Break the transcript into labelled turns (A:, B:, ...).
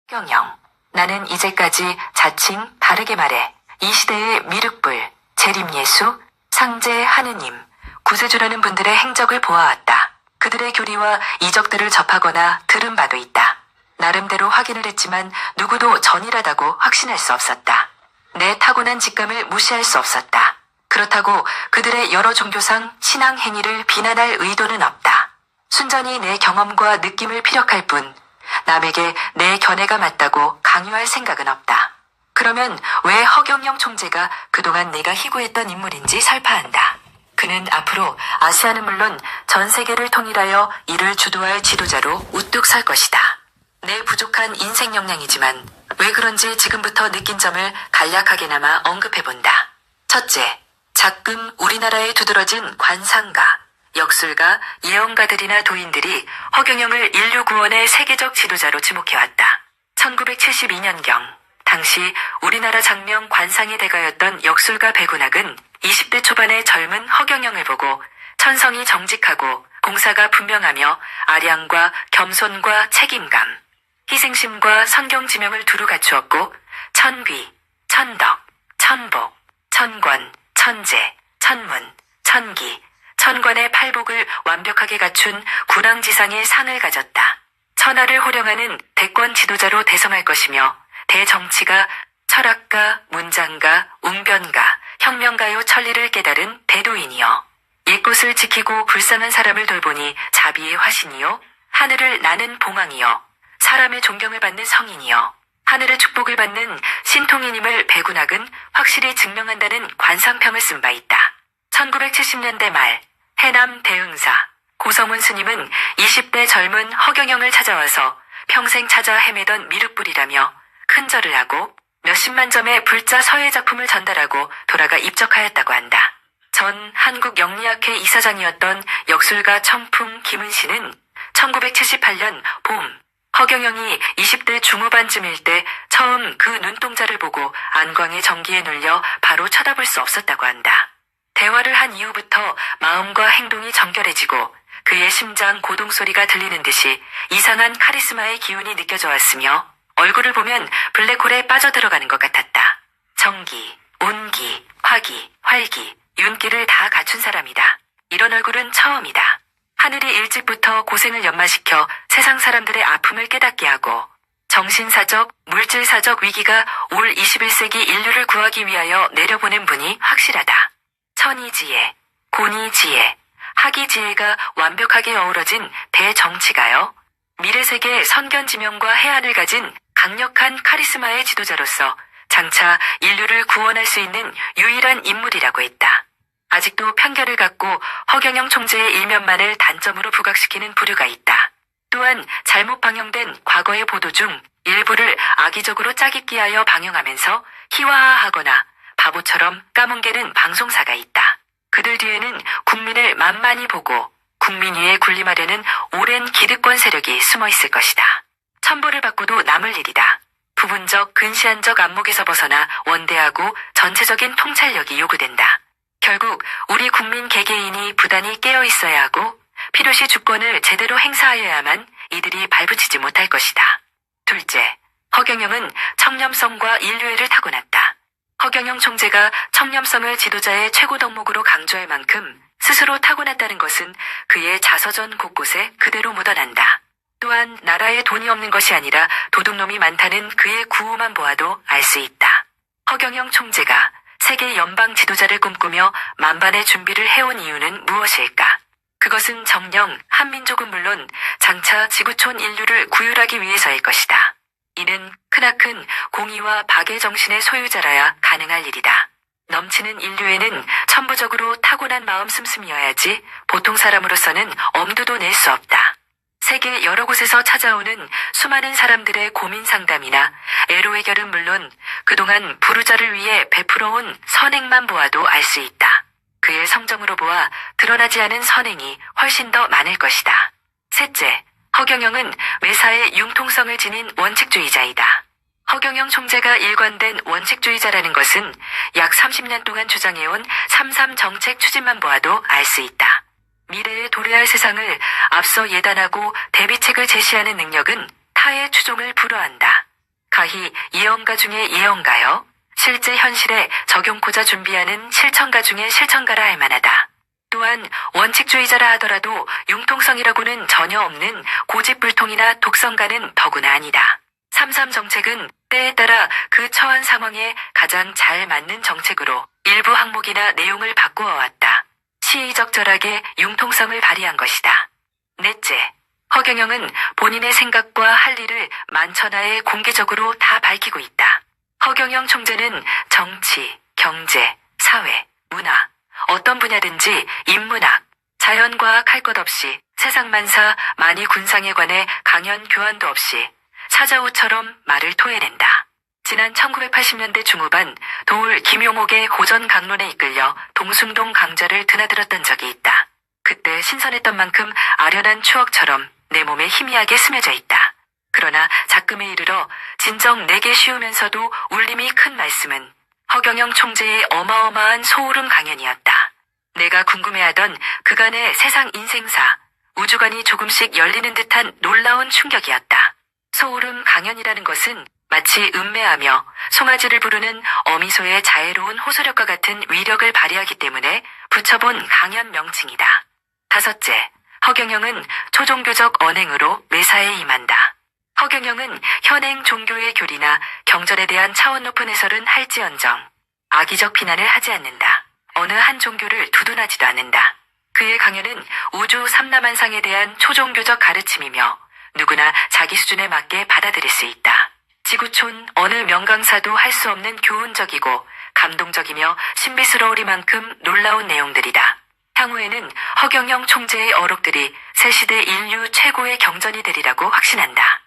A: 허경영. 나는 이제까지 자칭 바르게 말해 이 시대의 미륵불, 재림예수, 상제 하느님, 구세주라는 분들의 행적을 보아왔다. 그들의 교리와 이적들을 접하거나 들은 바도 있다. 나름대로 확인을 했지만 누구도 전이라다고 확신할 수 없었다. 내 타고난 직감을 무시할 수 없었다. 그렇다고 그들의 여러 종교상 신앙 행위를 비난할 의도는 없다. 순전히 내 경험과 느낌을 피력할 뿐 남에게 내 견해가 맞다고 강요할 생각은 없다. 그러면 왜 허경영 총재가 그동안 내가 희구했던 인물인지 설파한다. 그는 앞으로 아시아는 물론 전 세계를 통일하여 이를 주도할 지도자로 우뚝 설 것이다. 내 부족한 인생 역량이지만 왜 그런지 지금부터 느낀 점을 간략하게나마 언급해본다. 첫째, 작금 우리나라에 두드러진 관상가, 역술가, 예언가들이나 도인들이 허경영을 인류 구원의 세계적 지도자로 지목해왔다. 1972년경 당시 우리나라 장명 관상의 대가였던 역술가 배군학은 20대 초반의 젊은 허경영을 보고 천성이 정직하고 공사가 분명하며 아량과 겸손과 책임감, 희생심과 성경지명을 두루 갖추었고 천귀, 천덕, 천복, 천권, 천재, 천문, 천기, 천관의 팔복을 완벽하게 갖춘 군왕지상의 상을 가졌다. 천하를 호령하는 대권 지도자로 대성할 것이며 대정치가 철학가, 문장가, 웅변가, 혁명가요 천리를 깨달은 대도인이요. 옛것을 지키고 불쌍한 사람을 돌보니 자비의 화신이요. 하늘을 나는 봉황이요. 사람의 존경을 받는 성인이요. 하늘의 축복을 받는 신통이님을 배군학은 확실히 증명한다는 관상평을 쓴 바 있다. 1970년대 말 해남 대흥사 고성훈 스님은 20대 젊은 허경영을 찾아와서 평생 찾아 헤매던 미륵불이라며 큰절을 하고 몇십만 점의 불자 서예 작품을 전달하고 돌아가 입적하였다고 한다. 전 한국영리학회 이사장이었던 역술가 청풍 김은씨는 1978년 봄 허경영이 20대 중후반쯤일 때 처음 그 눈동자를 보고 안광의 정기에 눌려 바로 쳐다볼 수 없었다고 한다. 대화를 한 이후부터 마음과 행동이 정결해지고 그의 심장 고동소리가 들리는 듯이 이상한 카리스마의 기운이 느껴져 왔으며 얼굴을 보면 블랙홀에 빠져들어가는 것 같았다. 정기, 온기, 화기, 활기, 윤기를 다 갖춘 사람이다. 이런 얼굴은 처음이다. 하늘이 일찍부터 고생을 연마시켜 세상 사람들의 아픔을 깨닫게 하고 정신사적, 물질사적 위기가 올 21세기 인류를 구하기 위하여 내려보낸 분이 확실하다. 천이지혜, 고니지혜, 학이지혜가 완벽하게 어우러진 대정치가요. 미래세계 선견지명과 해안을 가진 강력한 카리스마의 지도자로서 장차 인류를 구원할 수 있는 유일한 인물이라고 했다. 아직도 편견을 갖고 허경영 총재의 일면만을 단점으로 부각시키는 부류가 있다. 또한 잘못 방영된 과거의 보도 중 일부를 악의적으로 짜깁기 하여 방영하면서 희화화하거나 바보처럼 까뭉개는 방송사가 있다. 그들 뒤에는 국민을 만만히 보고 국민 위에 군림하려는 오랜 기득권 세력이 숨어 있을 것이다. 천벌을 받고도 남을 일이다. 부분적, 근시안적 안목에서 벗어나 원대하고 전체적인 통찰력이 요구된다. 결국 우리 국민 개개인이 부단히 깨어 있어야 하고 필요시 주권을 제대로 행사하여야만 이들이 발붙이지 못할 것이다. 둘째, 허경영은 청렴성과 인류애를 타고났다. 허경영 총재가 청렴성을 지도자의 최고 덕목으로 강조할 만큼 스스로 타고났다는 것은 그의 자서전 곳곳에 그대로 묻어난다. 또한 나라에 돈이 없는 것이 아니라 도둑놈이 많다는 그의 구호만 보아도 알 수 있다. 허경영 총재가 세계 연방 지도자를 꿈꾸며 만반의 준비를 해온 이유는 무엇일까? 그것은 정녕 한민족은 물론 장차 지구촌 인류를 구휼하기 위해서일 것이다. 이는 크나큰 공의와 박의 정신의 소유자라야 가능할 일이다. 넘치는 인류에는 천부적으로 타고난 마음 씀씀이어야지 보통 사람으로서는 엄두도 낼 수 없다. 세계 여러 곳에서 찾아오는 수많은 사람들의 고민 상담이나 애로 해결은 물론 그동안 부르자를 위해 베풀어온 선행만 보아도 알 수 있다. 그의 성정으로 보아 드러나지 않은 선행이 훨씬 더 많을 것이다. 셋째, 허경영은 매사에 융통성을 지닌 원칙주의자이다. 허경영 총재가 일관된 원칙주의자라는 것은 약 30년 동안 주장해온 3.3 정책 추진만 보아도 알 수 있다. 미래에 도래할 세상을 앞서 예단하고 대비책을 제시하는 능력은 타의 추종을 불허한다. 가히 예언가 중의 예언가요. 실제 현실에 적용코자 준비하는 실천가 중의 실천가라 할 만하다. 또한 원칙주의자라 하더라도 융통성이라고는 전혀 없는 고집불통이나 독성가는 더구나 아니다. 3.3 정책은 때에 따라 그 처한 상황에 가장 잘 맞는 정책으로 일부 항목이나 내용을 바꾸어 왔다. 시의적절하게 융통성을 발휘한 것이다. 넷째, 허경영은 본인의 생각과 할 일을 만천하에 공개적으로 다 밝히고 있다. 허경영 총재는 정치, 경제, 사회, 문화, 어떤 분야든지 인문학, 자연과학 할 것 없이 세상만사 만이군상에 관해 강연 교환도 없이 사자우처럼 말을 토해낸다. 지난 1980년대 중후반 도울 김용옥의 고전 강론에 이끌려 동숭동 강좌를 드나들었던 적이 있다. 그때 신선했던 만큼 아련한 추억처럼 내 몸에 희미하게 스며져 있다. 그러나 작금에 이르러 진정 내게 쉬우면서도 울림이 큰 말씀은 허경영 총재의 어마어마한 소울음 강연이었다. 내가 궁금해하던 그간의 세상 인생사, 우주관이 조금씩 열리는 듯한 놀라운 충격이었다. 소울음 강연이라는 것은 마치 음매하며 송아지를 부르는 어미소의 자애로운 호소력과 같은 위력을 발휘하기 때문에 붙여본 강연 명칭이다. 다섯째, 허경영은 초종교적 언행으로 매사에 임한다. 허경영은 현행 종교의 교리나 경전에 대한 차원 높은 해설은 할지언정 악의적 비난을 하지 않는다. 어느 한 종교를 두둔하지도 않는다. 그의 강연은 우주 삼라만상에 대한 초종교적 가르침이며 누구나 자기 수준에 맞게 받아들일 수 있다. 지구촌 어느 명강사도 할 수 없는 교훈적이고 감동적이며 신비스러우리만큼 놀라운 내용들이다. 향후에는 허경영 총재의 어록들이 새시대 인류 최고의 경전이 되리라고 확신한다.